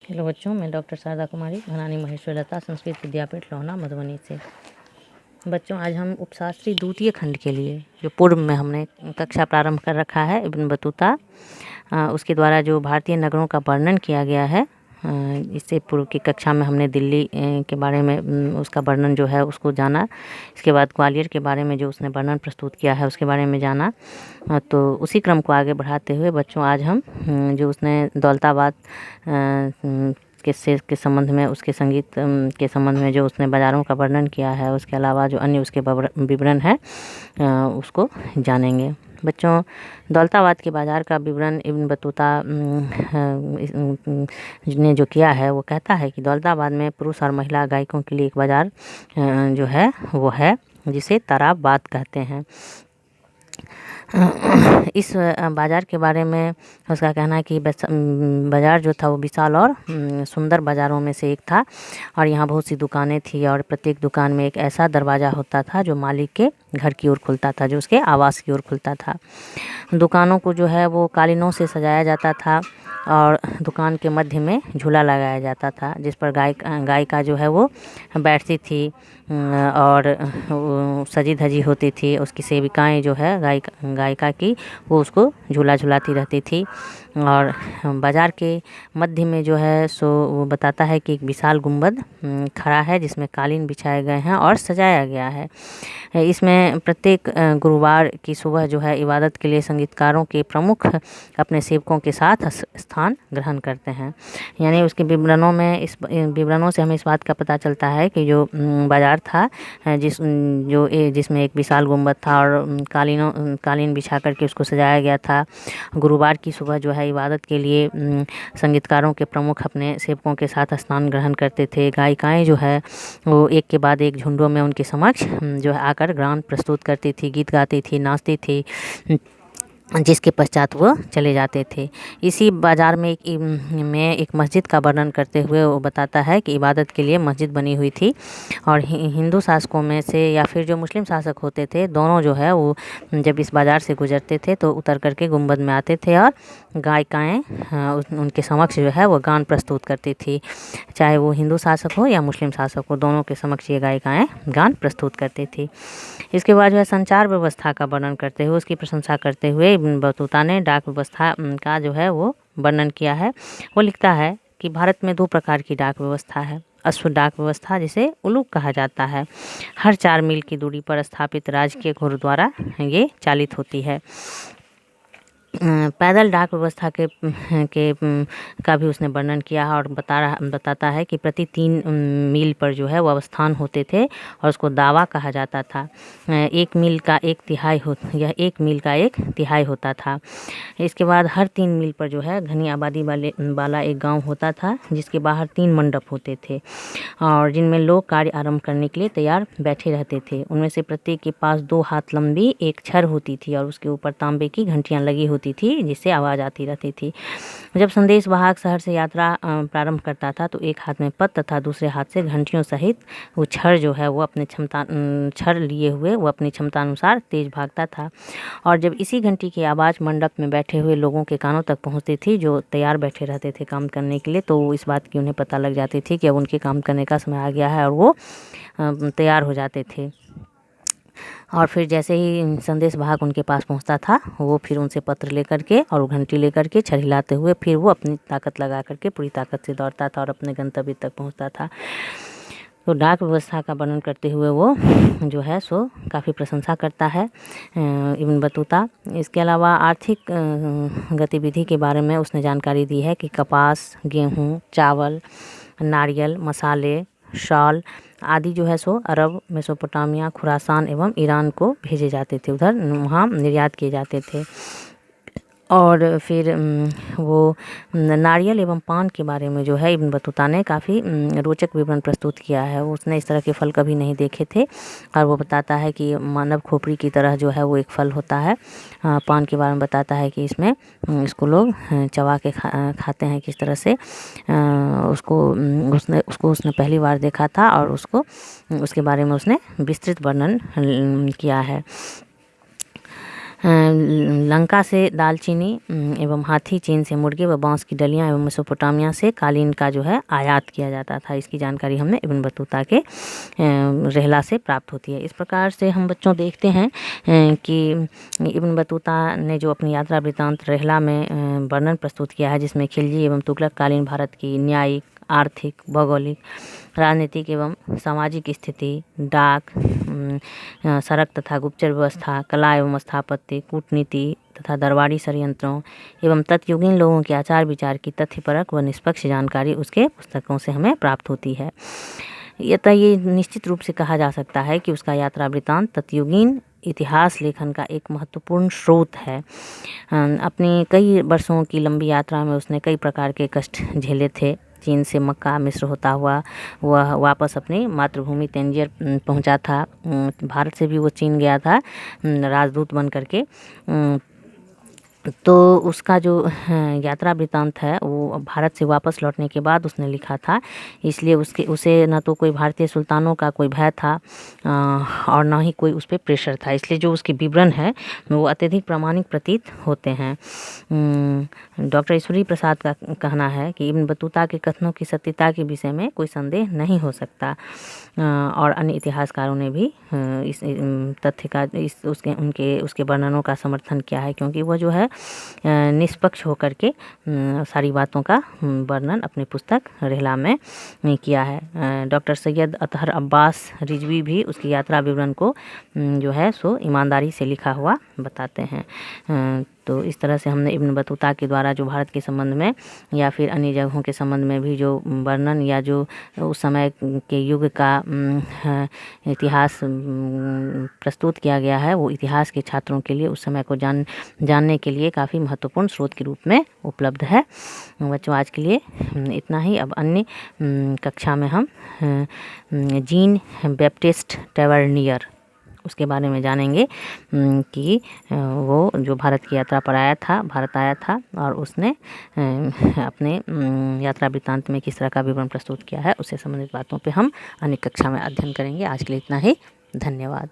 Hello बच्चों, मैं doctor Sharda कुमारी, भनानी महेश्वर लता संस्कृत विद्यापीठ लोहना मधुबनी से। बच्चों, आज हम उपशास्त्री द्वितीय खंड के लिए जो पूर्व में हमने कक्षा प्रारंभ कर रखा है इब्न बतूता, उसके द्वारा जो भारतीय नगरों का वर्णन किया गया है, इससे पूर्व की कक्षा में हमने दिल्ली के बारे में उसका वर्णन जो है उसको जाना। इसके बाद ग्वालियर के बारे में जो उसने वर्णन प्रस्तुत किया है उसके बारे में जाना। तो उसी क्रम को आगे बढ़ाते हुए बच्चों, आज हम जो उसने दौलताबाद के संबंध में, उसके संगीत के संबंध में जो उसने बाज़ारों का वर्णन किया है, उसके अलावा जो अन्य उसके विवरण है उसको जानेंगे। बच्चों, दौलताबाद के बाज़ार का विवरण इब्न बतूता ने जो किया है वो कहता है कि दौलताबाद में पुरुष और महिला गायकों के लिए एक बाज़ार जो है वो है, जिसे तराबाद कहते हैं। इस बाज़ार के बारे में उसका कहना है कि बाज़ार जो था वो विशाल और सुंदर बाज़ारों में से एक था, और यहाँ बहुत सी दुकानें थी, और प्रत्येक दुकान में एक ऐसा दरवाज़ा होता था जो मालिक के घर की ओर खुलता था, जो उसके आवास की ओर खुलता था। दुकानों को जो है वो कालीनों से सजाया जाता था, और दुकान के मध्य में झूला लगाया जाता था, जिस पर गायिका जो है वो बैठती थी और सजी धजी होती थी। उसकी सेविकाएं जो है गायिका की, वो उसको झूला झुलाती रहती थी। और बाज़ार के मध्य में जो है सो वो बताता है कि एक विशाल गुंबद खड़ा है, जिसमें कालीन बिछाए गए हैं और सजाया गया है। इसमें प्रत्येक गुरुवार की सुबह जो है इबादत के लिए संगीतकारों के प्रमुख अपने सेवकों के साथ स्थान ग्रहण करते हैं। यानी उसके विवरणों में, इस विवरणों से हमें इस बात का पता चलता है कि जो बाज़ार था जिसमें एक विशाल गुंबद था और कालीन बिछा करके उसको सजाया गया था। गुरुवार की सुबह जो है इबादत के लिए संगीतकारों के प्रमुख अपने सेवकों के साथ स्नान ग्रहण करते थे। गायिकाएं जो है वो एक के बाद एक झुंडों में उनके समक्ष जो है आकर गान प्रस्तुत करती थी, गीत गाती थी, नाचती थी, जिसके पश्चात वो चले जाते थे। इसी बाज़ार में एक मस्जिद का वर्णन करते हुए वो बताता है कि इबादत के लिए मस्जिद बनी हुई थी, और हिंदू शासकों में से या फिर जो मुस्लिम शासक होते थे, दोनों जो है वो जब इस बाज़ार से गुजरते थे तो उतर करके गुंबद में आते थे, और गायिकाएँ उनके समक्ष जो है वो गान प्रस्तुत करती थी। चाहे वो हिंदू शासक हो या मुस्लिम शासक हो, दोनों के समक्ष ये गायिकाएँ गान प्रस्तुत करती थी। इसके बाद जो है संचार व्यवस्था का वर्णन करते हुए, उसकी प्रशंसा करते हुए इब्न बतूता ने डाक व्यवस्था का जो है वो वर्णन किया है। वो लिखता है कि भारत में 2 प्रकार की डाक व्यवस्था है। अश्व डाक व्यवस्था, जिसे उलूक कहा जाता है, हर 4 मील की दूरी पर स्थापित राजकीय घोड़ द्वारा ये चालित होती है। पैदल डाक व्यवस्था के का भी उसने वर्णन किया है, और बताता है कि प्रति 3 मील पर जो है वो अवस्थान होते थे, और उसको दावा कहा जाता था। 1 मील का 1 तिहाई होता था। इसके बाद हर 3 मील पर जो है घनी आबादी वाला एक गांव होता था, जिसके बाहर 3 मंडप होते थे, और जिनमें लोग कार्य आरंभ करने के लिए तैयार बैठे रहते थे। उनमें से प्रत्येक के पास 2 हाथ लंबी एक छड़ होती थी, और उसके ऊपर तांबे की घंटियां लगी होती थी, जिससे आवाज़ आती रहती थी। जब संदेश वाहक शहर से यात्रा प्रारंभ करता था तो एक हाथ में पत तथा दूसरे हाथ से घंटियों सहित वो छड़ जो है वो छड़ लिए हुए वो अपनी क्षमता अनुसार तेज भागता था। और जब इसी घंटी की आवाज़ मंडप में बैठे हुए लोगों के कानों तक पहुंचती थी, जो तैयार बैठे रहते थे काम करने के लिए, तो इस बात की उन्हें पता लग जाती थी कि अब उनके काम करने का समय आ गया है, और वो तैयार हो जाते थे। और फिर जैसे ही संदेश वाहक उनके पास पहुंचता था, वो फिर उनसे पत्र लेकर के और घंटी लेकर के छड़ हिलाते हुए फिर वो अपनी ताकत लगा करके पूरी ताकत से दौड़ता था और अपने गंतव्य तक पहुंचता था। तो डाक व्यवस्था का वर्णन करते हुए वो जो है सो काफ़ी प्रशंसा करता है इब्न बतूता। इसके अलावा आर्थिक गतिविधि के बारे में उसने जानकारी दी है कि कपास, गेहूँ, चावल, नारियल, मसाले, शॉल आदि जो है सो अरब, मेसोपोटामिया, खुरासान एवं ईरान को भेजे जाते थे, उधर वहाँ निर्यात किए जाते थे। और फिर वो नारियल एवं पान के बारे में जो है इब्न बतूता ने काफ़ी रोचक विवरण प्रस्तुत किया है। उसने इस तरह के फल कभी नहीं देखे थे, और वो बताता है कि मानव खोपड़ी की तरह जो है वो एक फल होता है। पान के बारे में बताता है कि इसको लोग चबा के खाते हैं किस तरह से। उसने पहली बार देखा था, और उसके बारे में उसने विस्तृत वर्णन किया है। लंका से दालचीनी एवं हाथी, चीन से मुर्गे व बांस की डलियाँ एवं मेसोपोटामिया से कालीन का जो है आयात किया जाता था। इसकी जानकारी हमने इब्न बतूता के रहला से प्राप्त होती है। इस प्रकार से हम बच्चों देखते हैं कि इब्न बतूता ने जो अपनी यात्रा वृत्तांत रहला में वर्णन प्रस्तुत किया है, जिसमें खिलजी एवं तुगलककालीन भारत की न्यायिक, आर्थिक, भौगोलिक, राजनीतिक एवं सामाजिक स्थिति, डाक, सड़क तथा गुप्तचर व्यवस्था, कला एवं स्थापत्य, कूटनीति तथा दरबारी षड्यंत्रों एवं तत्युगीन लोगों के आचार विचार की तथ्यपरक व निष्पक्ष जानकारी उसके पुस्तकों से हमें प्राप्त होती है। ये निश्चित रूप से कहा जा सकता है कि उसका यात्रा वृत्तांत तत्युगीन इतिहास लेखन का एक महत्वपूर्ण स्रोत है। अपनी कई वर्षों की लंबी यात्रा में उसने कई प्रकार के कष्ट झेले थे। चीन से मक्का, मिस्र होता हुआ वह वापस अपनी मातृभूमि तंजीर पहुंचा था। भारत से भी वो चीन गया था राजदूत बन करके। तो उसका जो यात्रा वृत्तांत है वो भारत से वापस लौटने के बाद उसने लिखा था। इसलिए उसे न तो कोई भारतीय सुल्तानों का कोई भय था और ना ही कोई उस पर प्रेशर था। इसलिए जो उसके विवरण है वो अत्यधिक प्रामाणिक प्रतीत होते हैं। डॉक्टर ईश्वरी प्रसाद का कहना है कि इब्न बतूता के कथनों की सत्यता के विषय में कोई संदेह नहीं हो सकता। और अन्य इतिहासकारों ने भी इस तथ्य का उसके वर्णनों का समर्थन किया है, क्योंकि वह जो है निष्पक्ष होकर के सारी बातों का वर्णन अपनी पुस्तक रहला में किया है। डॉक्टर सैयद अतहर अब्बास रिजवी भी उसकी यात्रा विवरण को जो है सो ईमानदारी से लिखा हुआ बताते हैं। तो इस तरह से हमने इब्न बतूता के द्वारा जो भारत के संबंध में या फिर अन्य जगहों के संबंध में भी जो वर्णन या जो उस समय के युग का इतिहास प्रस्तुत किया गया है, वो इतिहास के छात्रों के लिए उस समय को जानने के लिए काफ़ी महत्वपूर्ण स्रोत के रूप में उपलब्ध है। बच्चों, आज के लिए इतना ही। अब अन्य कक्षा में हम जीन बैप्टिस्ट टेवर्नियर उसके बारे में जानेंगे कि वो जो भारत की यात्रा पर भारत आया था और उसने अपने यात्रा वृत्तांत में किस तरह का विवरण प्रस्तुत किया है, उससे संबंधित बातों पे हम अन्य कक्षा में अध्ययन करेंगे। आज के लिए इतना ही। धन्यवाद।